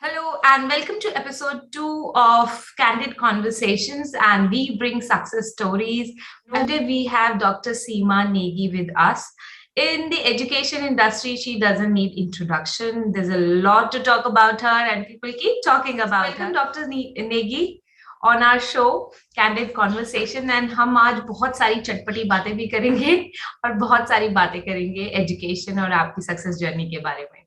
Hello and welcome to episode 2 of Candid Conversations, and we bring success stories. Today we have Dr. Seema Negi with us. In the education industry, she doesn't need introduction. There's a lot to talk about her and people keep talking about her. Welcome Dr. Negi on our show Candid Conversation, and हम आज बहुत सारी चटपटी बातें भी करेंगे और बहुत सारी बातें करेंगे एजुकेशन और आपकी सक्सेस जर्नी के बारे में.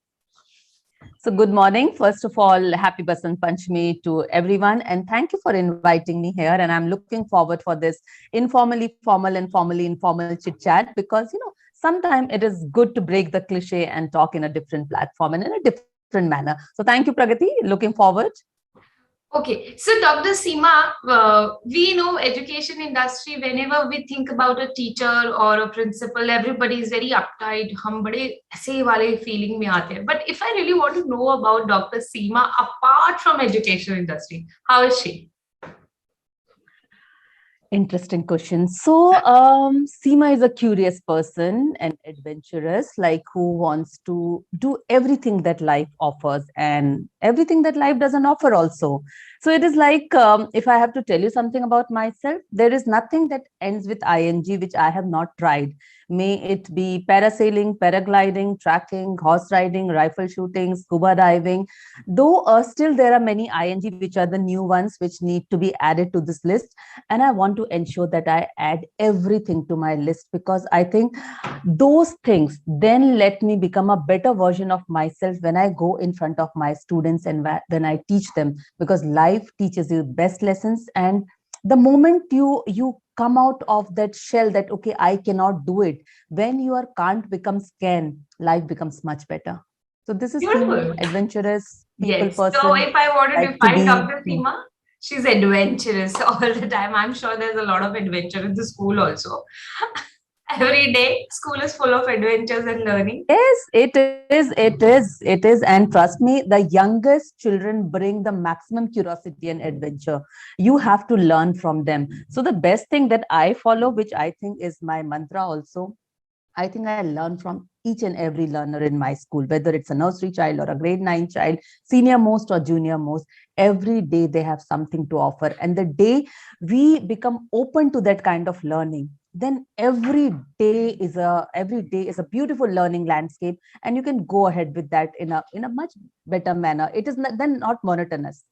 So good morning. First of all, happy Basant Panchami to everyone. And thank you for inviting me here. And I'm looking forward for this informally formal and formally informal chit chat, because, sometimes it is good to break the cliche and talk in a different platform and in a different manner. So thank you, Pragati. Looking forward. Okay, so Dr. Seema, we know education industry, whenever we think about a teacher or a principal, everybody is very uptight, हम बड़े ऐसे वाले feeling में आते हैं. But if I really want to know about Dr. Seema, apart from education industry, how is she? Interesting question. So, Seema is a curious person and adventurous, like who wants to do everything that life offers and everything that life doesn't offer also. So it is like, if I have to tell you something about myself, there is nothing that ends with ing which I have not tried. May it be parasailing, paragliding, trekking, horse riding, rifle shooting, scuba diving. Though still there are many ing which are the new ones which need to be added to this list. And I want to ensure that I add everything to my list, because I think those things then let me become a better version of myself when I go in front of my students and when I teach them, because life teaches you best lessons. And the moment you come out of that shell that, okay, I cannot do it, when your can't becomes can, life becomes much better. So this is Seema, adventurous people person. So if I wanted to find Dr. Seema, she's adventurous all the time. I'm sure there's a lot of adventure in the school also. Every day, school is full of adventures and learning. Yes, it is. And trust me, the youngest children bring the maximum curiosity and adventure. You have to learn from them. So the best thing that I follow, which I think is my mantra also, I think I learn from each and every learner in my school, whether it's a nursery child or a grade 9 child, senior most or junior most. Every day they have something to offer. And the day we become open to that kind of learning, then every day is a beautiful learning landscape, and you can go ahead with that in a much better manner. It is then not monotonous.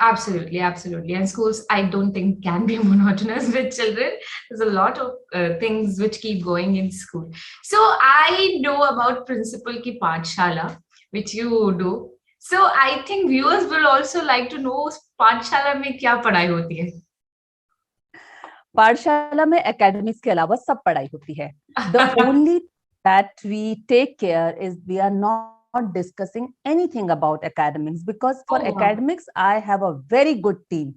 Absolutely. And schools, I don't think, can be monotonous with children. There's a lot of things which keep going in school. So I know about principal ki Pathshala, which you do. So I think viewers will also like to know Pathshala mein kya padhai hoti hai. पाठशाला में academics के अलावा सब पढ़ाई होती है. The only that we take care is we are not discussing anything about academics, because for academics I have a very good team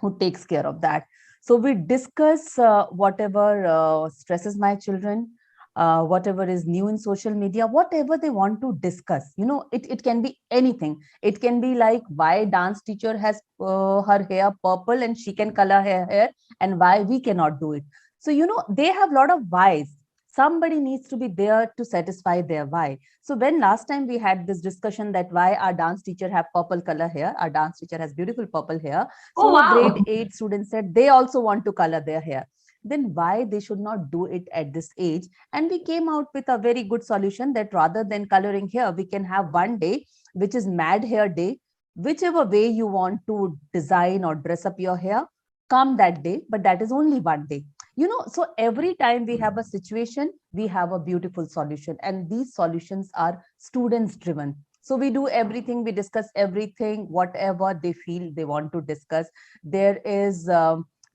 who takes care of that. So we discuss whatever stresses my children, whatever is new in social media, whatever they want to discuss. It can be anything. It can be like why dance teacher has her hair purple and she can color her hair, and why we cannot do it. So they have a lot of whys. Somebody needs to be there to satisfy their why. So when last time we had this discussion that why our dance teacher have purple color hair, our dance teacher has beautiful purple hair. So grade 8 students said they also want to color their hair. Then why they should not do it at this age? And we came out with a very good solution that rather than coloring hair, we can have one day, which is Mad Hair Day. Whichever way you want to design or dress up your hair, come that day, but that is only one day. So every time we have a situation, we have a beautiful solution, and these solutions are students driven. So we do everything, we discuss everything, whatever they feel they want to discuss. There is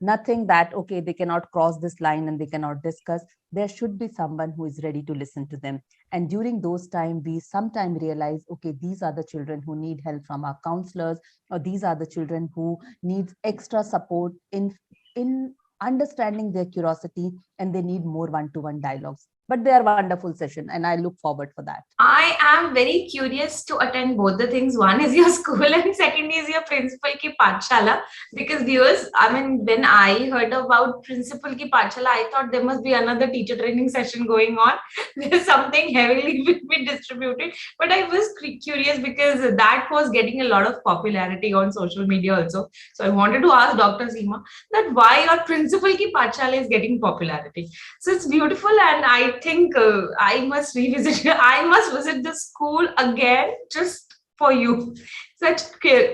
nothing that, okay, they cannot cross this line and they cannot discuss. There should be someone who is ready to listen to them. And during those time, we sometimes realize, okay, these are the children who need help from our counselors, or these are the children who need extra support in understanding their curiosity, and they need more one-to-one dialogues. But they are wonderful session, and I look forward for that. I am very curious to attend both the things. One is your school, and second is your principal ki pathshala. Because viewers, I mean, when I heard about principal ki pathshala, I thought there must be another teacher training session going on. There's something heavily will be distributed. But I was curious because that was getting a lot of popularity on social media also. So I wanted to ask Dr. Seema that why your principal ki pathshala is getting popularity. So it's beautiful, and I think I must revisit. I must visit the school again just for you. Such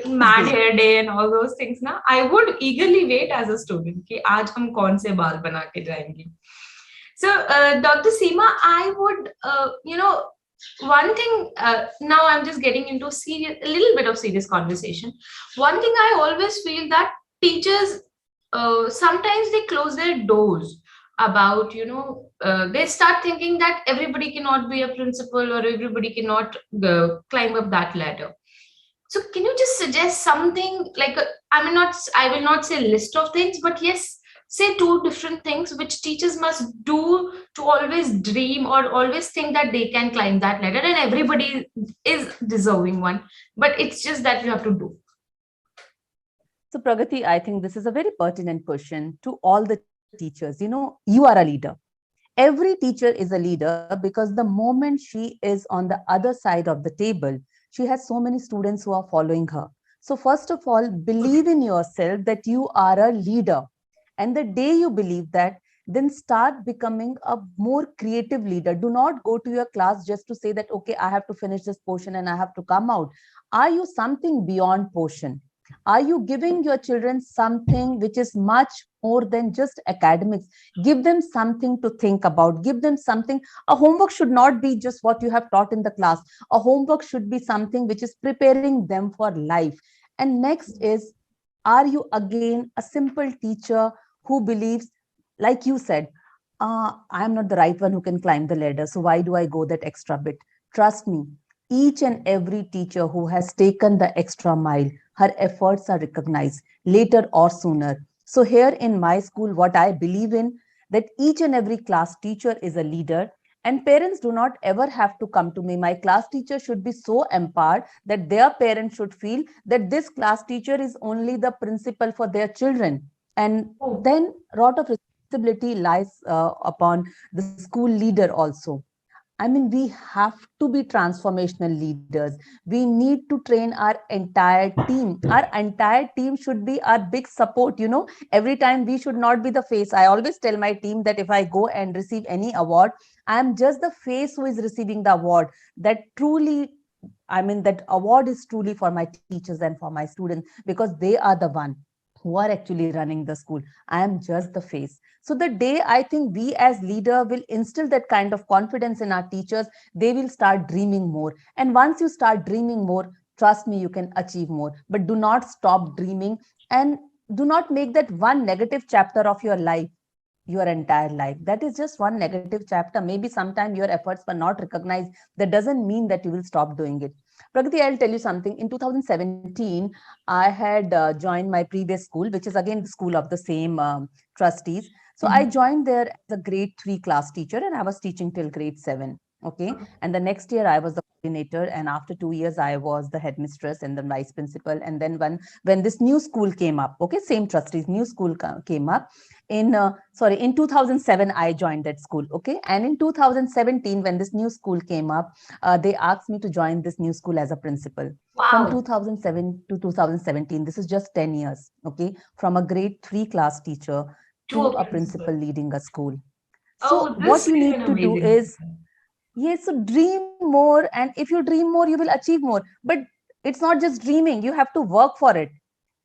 mad hair day and all those things. Na, I would eagerly wait as a student. कि आज हम कौन से बाल बना के जाएंगे. So, Dr. Seema, I would, one thing. Now I'm just getting into a little bit of serious conversation. One thing I always feel that teachers sometimes they close their doors about they start thinking that everybody cannot be a principal or everybody cannot climb up that ladder. So can you just suggest something like I will not say list of things, but yes, say two different things which teachers must do to always dream or always think that they can climb that ladder, and everybody is deserving one, but it's just that you have to do. So Pragati, I think this is a very pertinent question to all the teachers. You are a leader. Every teacher is a leader because the moment she is on the other side of the table, she has so many students who are following her. So first of all, believe in yourself that you are a leader. And the day you believe that, then start becoming a more creative leader. Do not go to your class just to say that, okay, I have to finish this portion and I have to come out. Are you something beyond portion? Are you giving your children something which is much more than just academics? Give them something to think about. Give them something. A homework should not be just what you have taught in the class. A homework should be something which is preparing them for life. And next is, are you again a simple teacher who believes, like you said, I'm not the right one who can climb the ladder, so why do I go that extra bit? Trust me, each and every teacher who has taken the extra mile, her efforts are recognized later or sooner. So here in my school, what I believe in, that each and every class teacher is a leader, and parents do not ever have to come to me. My class teacher should be so empowered that their parents should feel that this class teacher is only the principal for their children. And then a lot of responsibility lies upon the school leader also. I mean, we have to be transformational leaders. We need to train our entire team. Our entire team should be our big support. Every time we should not be the face. I always tell my team that if I go and receive any award, I'm just the face who is receiving the award. That truly, I mean, that award is truly for my teachers and for my students, because they are the one who are actually running the school. I am just the face. So the day I think we as leader will instill that kind of confidence in our teachers, they will start dreaming more. And once you start dreaming more, trust me, you can achieve more. But do not stop dreaming, and do not make that one negative chapter of your life your entire life. That is just one negative chapter. Maybe sometime your efforts were not recognized. That doesn't mean that you will stop doing it. Pragati, I'll tell you something. In 2017, I had joined my previous school, which is again the school of the same trustees. So I joined there as a grade 3 class teacher, and I was teaching till grade 7. Okay. And the next year I was the coordinator, and after 2 years I was the headmistress and then vice principal. And then when this new school came up, okay, same trustees, new school came up in 2007 I joined that school. Okay. And in 2017, when this new school came up, they asked me to join this new school as a principal. From 2007 to 2017, this is just 10 years. Okay. From a grade 3 class teacher to a principal leading a school. So what you need to do is, yes, so dream more. And if you dream more, you will achieve more. But it's not just dreaming, you have to work for it.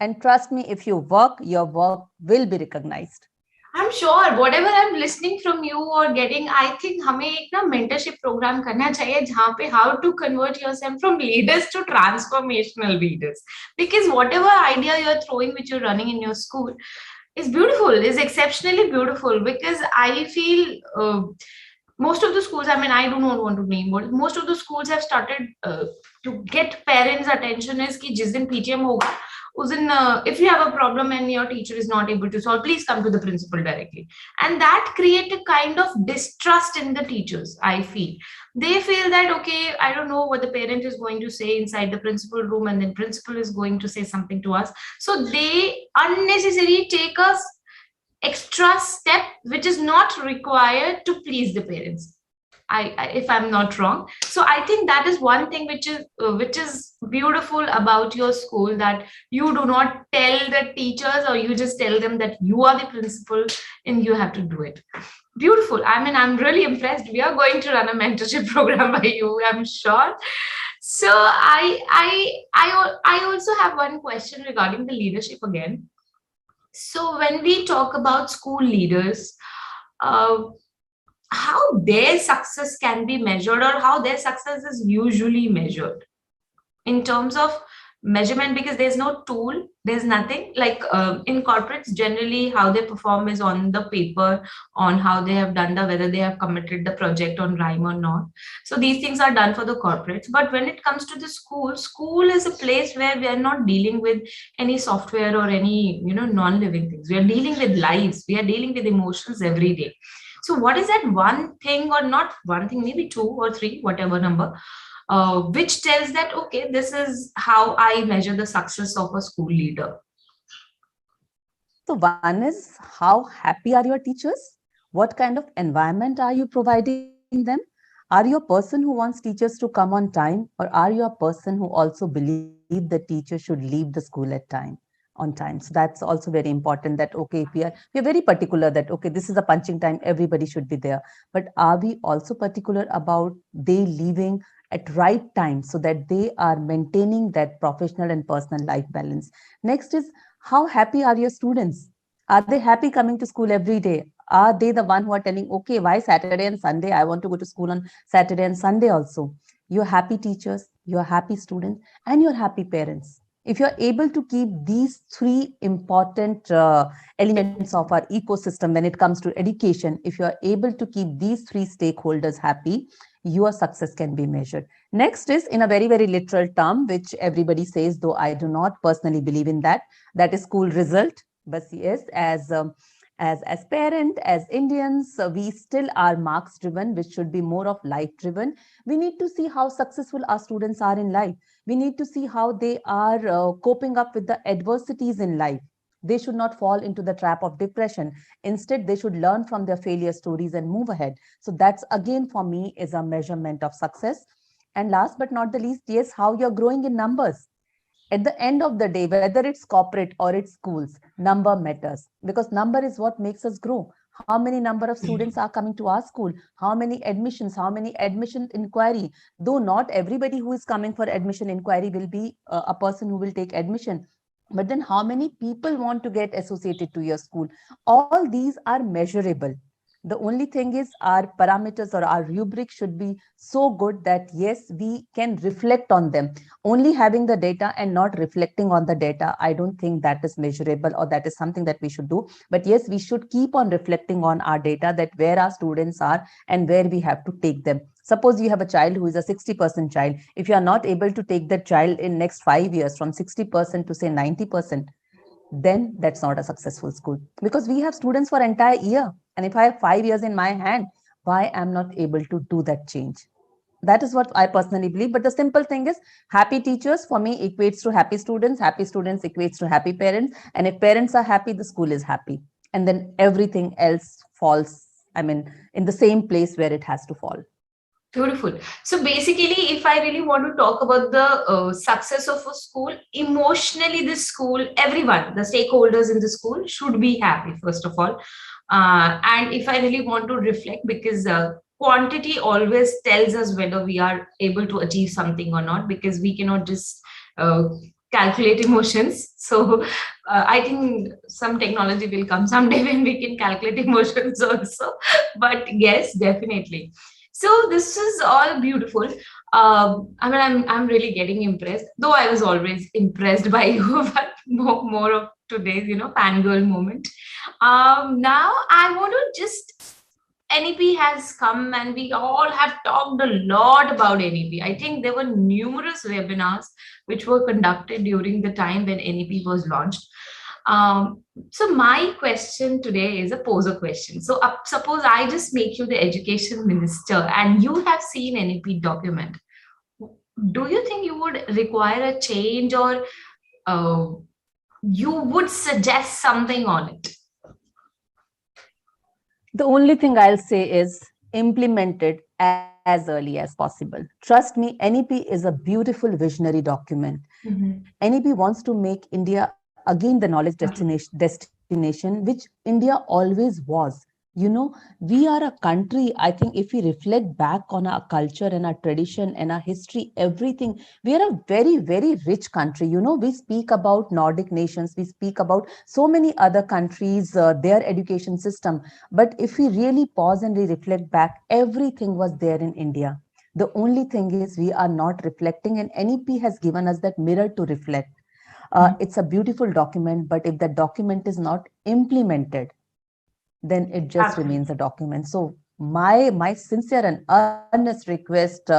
And trust me, if you work, your work will be recognized. I'm sure whatever I'm listening from you or getting, I think हमें एक ना mentorship program करना चाहिए जहाँ पे how to convert yourself from leaders to transformational leaders. Because whatever idea you're throwing, which you're running in your school, is beautiful, is exceptionally beautiful. Because I feel most of the schools, I mean, I do not want to name, but most of the schools have started to get parents' attention is कि जिस दिन PTM होगा उस दिन if you have a problem and your teacher is not able to solve, please come to the principal directly. And that create a kind of distrust in the teachers, I feel. They feel that, okay, I don't know what the parent is going to say inside the principal room, and then principal is going to say something to us. So they unnecessarily take us extra step which is not required to please the parents. If I'm not wrong. So I think that is one thing which is beautiful about your school, that you do not tell the teachers, or you just tell them that you are the principal and you have to do it. Beautiful. I mean, I'm really impressed. We are going to run a mentorship program by you, I'm sure. So I also have one question regarding the leadership again. So when we talk about school leaders, uh, how their success can be measured, or how their success is usually measured in terms of measurement, because there's no tool, there's nothing like in corporates generally how they perform is on the paper, on how they have done the, whether they have committed the project on rhyme or not. So these things are done for the corporates. But when it comes to the school is a place where we are not dealing with any software or any non-living things. We are dealing with lives, we are dealing with emotions every day. So what is that one thing, or not one thing, maybe two or three, whatever number, which tells that, okay, this is how I measure the success of a school leader? So one is, how happy are your teachers? What kind of environment are you providing them? Are you a person who wants teachers to come on time, or are you a person who also believe the teacher should leave the school at time? On time. So that's also very important, that okay, if we are very particular that okay, this is a punching time, everybody should be there. But are we also particular about they leaving at right time, so that they are maintaining that professional and personal life balance? Next is, how happy are your students? Are they happy coming to school every day? Are they the one who are telling, okay, why Saturday and Sunday? I want to go to school on Saturday and Sunday also. You're happy teachers, you're happy students, and you're happy parents. If you're able to keep these three important elements of our ecosystem when it comes to education, if you're able to keep these three stakeholders happy, your success can be measured. Next is, in a very, very literal term, which everybody says, though I do not personally believe in that, that is school result. But yes, as parent, as Indians, we still are marks driven, which should be more of life driven. We need to see how successful our students are in life. We need to see how they are coping up with the adversities in life. They should not fall into the trap of depression. Instead, they should learn from their failure stories and move ahead. So that's again for me is a measurement of success. And last but not the least, yes, how you're growing in numbers. At the end of the day, whether it's corporate or it's schools, number matters, because number is what makes us grow. How many number of students are coming to our school? How many admissions? How many admission inquiry? Though not everybody who is coming for admission inquiry will be a person who will take admission. But then how many people want to get associated to your school? All these are measurable. The only thing is our parameters or our rubric should be so good that yes, we can reflect on them. Only having the data and not reflecting on the data, I don't think that is measurable, or that is something that we should do. But yes, we should keep on reflecting on our data, that where our students are and where we have to take them. Suppose you have a child who is a 60% child. If you are not able to take that child in next 5 years from 60% to say 90%, then that's not a successful school, because we have students for entire year. And if I have 5 years in my hand, why I'm not able to do that change? That is what I personally believe. But the simple thing is, happy teachers for me equates to happy students equates to happy parents. And if parents are happy, the school is happy. And then everything else falls, I mean, in the same place where it has to fall. Beautiful. So basically, if I really want to talk about the success of a school, emotionally, the school, everyone, the stakeholders in the school should be happy, first of all. And if I really want to reflect, because quantity always tells us whether we are able to achieve something or not, because we cannot just calculate emotions. So I think some technology will come someday when we can calculate emotions also. But yes, definitely. So this is all beautiful. I mean, I'm really getting impressed. Though I was always impressed by you, but more of today's, fangirl moment. Now I want to just NEP has come and we all have talked a lot about NEP. I think there were numerous webinars which were conducted during the time when NEP was launched. So my question today is a poser question. So suppose I just make you the education minister and you have seen NEP document. Do you think you would require a change or uh, you would suggest something on it? The only thing I'll say is implement it as early as possible. Trust me, NEP is a beautiful visionary document. NEP wants to make India again the knowledge destination, which India always was. We are a country, I think, if we reflect back on our culture and our tradition and our history, everything, we are a very, very rich country. We speak about Nordic nations, we speak about so many other countries, their education system. But if we really pause and we reflect back, everything was there in India. The only thing is we are not reflecting, and NEP has given us that mirror to reflect. It's a beautiful document, but if that document is not implemented, then it just remains a document. So my sincere and earnest request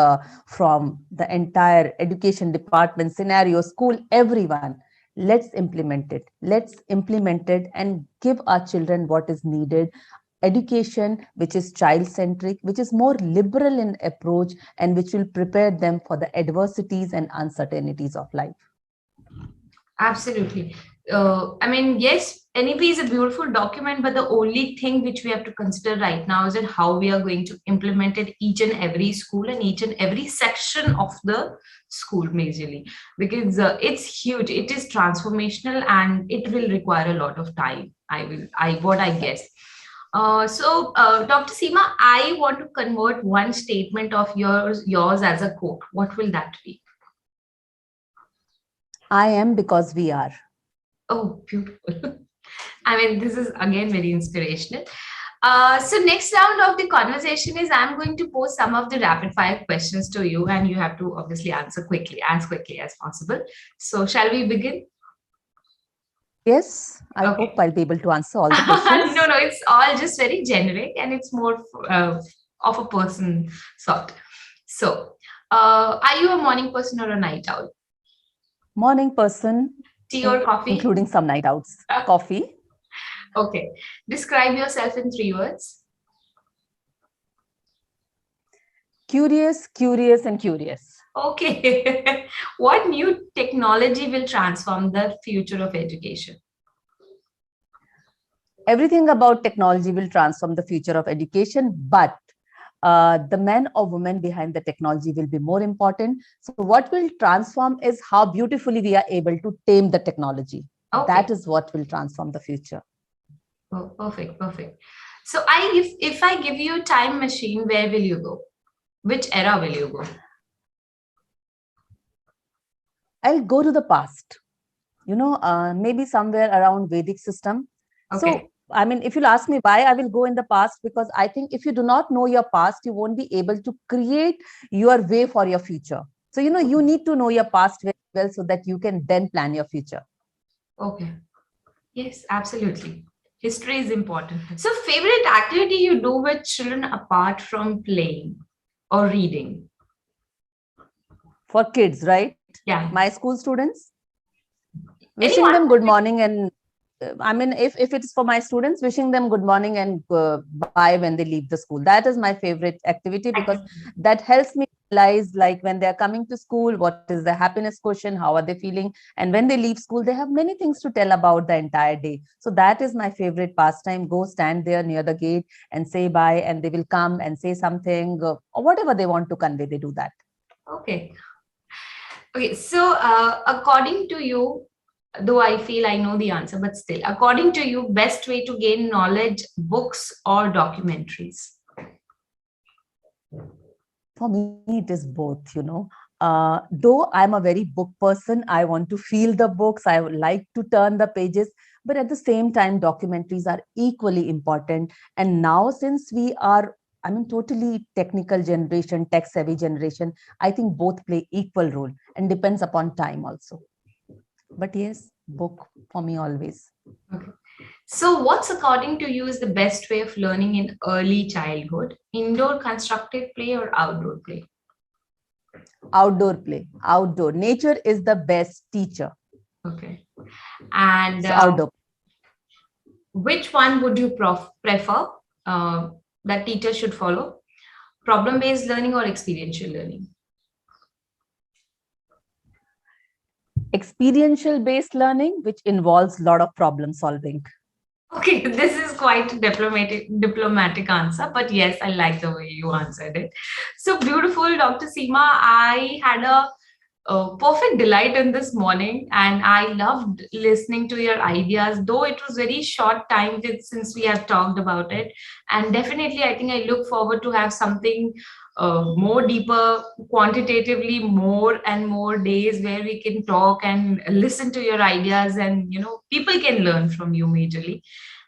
from the entire education department, scenario, school, everyone, let's implement it. Let's implement it and give our children what is needed. Education which is child centric, which is more liberal in approach, and which will prepare them for the adversities and uncertainties of life. Absolutely. I mean, yes, NEP is a beautiful document, but the only thing which we have to consider right now is that how we are going to implement it each and every school and each and every section of the school majorly, because it's huge, it is transformational, and it will require a lot of time. I guess. Dr. Seema, I want to convert one statement of yours as a quote. What will that be? I am because we are. Oh, beautiful. I mean, this is again very inspirational. So next round of the conversation is I'm going to pose some of the rapid fire questions to you, and you have to obviously answer quickly, as quickly as possible. So shall we begin? Yes, I hope I'll be able to answer all the questions. No, it's all just very generic and it's more of a person sort. So, are you a morning person or a night owl? Morning person. Tea or coffee? Including some night outs. Coffee. Okay. Describe yourself in 3 words. Curious, curious, and curious. Okay. What new technology will transform the future of education? Everything about technology will transform the future of education, but the man or woman behind the technology will be more important. So what will transform is how beautifully we are able to tame the technology. Okay. That is what will transform the future. Oh, perfect. So if I give you a time machine, where will you go? Which era will you go? I'll go to the past, maybe somewhere around Vedic system. Okay. So, I mean, if you'll ask me why I will go in the past, because I think if you do not know your past, you won't be able to create your way for your future. So, you need to know your past very well so that you can then plan your future. Okay. Yes, absolutely. History is important. So, favorite activity you do with children apart from playing or reading? For kids, right? Yeah. My school students? Wishing them good morning, and I mean, if it is for my students, wishing them good morning and bye when they leave the school. That is my favorite activity, because that helps me realize, like, when they're coming to school, what is the happiness quotient, how are they feeling, and when they leave school, they have many things to tell about the entire day. So that is my favorite pastime. Go stand there near the gate and say bye, and they will come and say something, or whatever they want to convey, they do that. Okay. So according to you, though I feel I know the answer, but still, according to you, best way to gain knowledge, books or documentaries? For me, it is both, Though I'm a very book person, I want to feel the books, I would like to turn the pages, but at the same time, documentaries are equally important. And now, since we are, I mean, totally technical generation, tech savvy generation, I think both play equal role and depends upon time also. But yes, book for me always. Okay. So, what's according to you is the best way of learning in early childhood? Indoor constructive play or outdoor play? Outdoor play, outdoor. Nature is the best teacher. Okay. And So outdoor. which one would you prefer that teachers should follow? Problem based learning or experiential learning? Experiential based learning, which involves a lot of problem solving. Okay, this is quite a diplomatic answer, but yes, I like the way you answered it. So beautiful, Dr. Seema. I had a perfect delight in this morning, and I loved listening to your ideas, though it was very short time since we have talked about it. And definitely, I think I look forward to have something more deeper, quantitatively more and more days where we can talk and listen to your ideas, and people can learn from you majorly.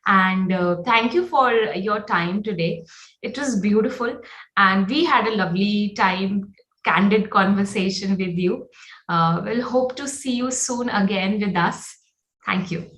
And thank you for your time today. It was beautiful, and we had a lovely time, candid conversation with you. We'll hope to see you soon again with us. Thank you.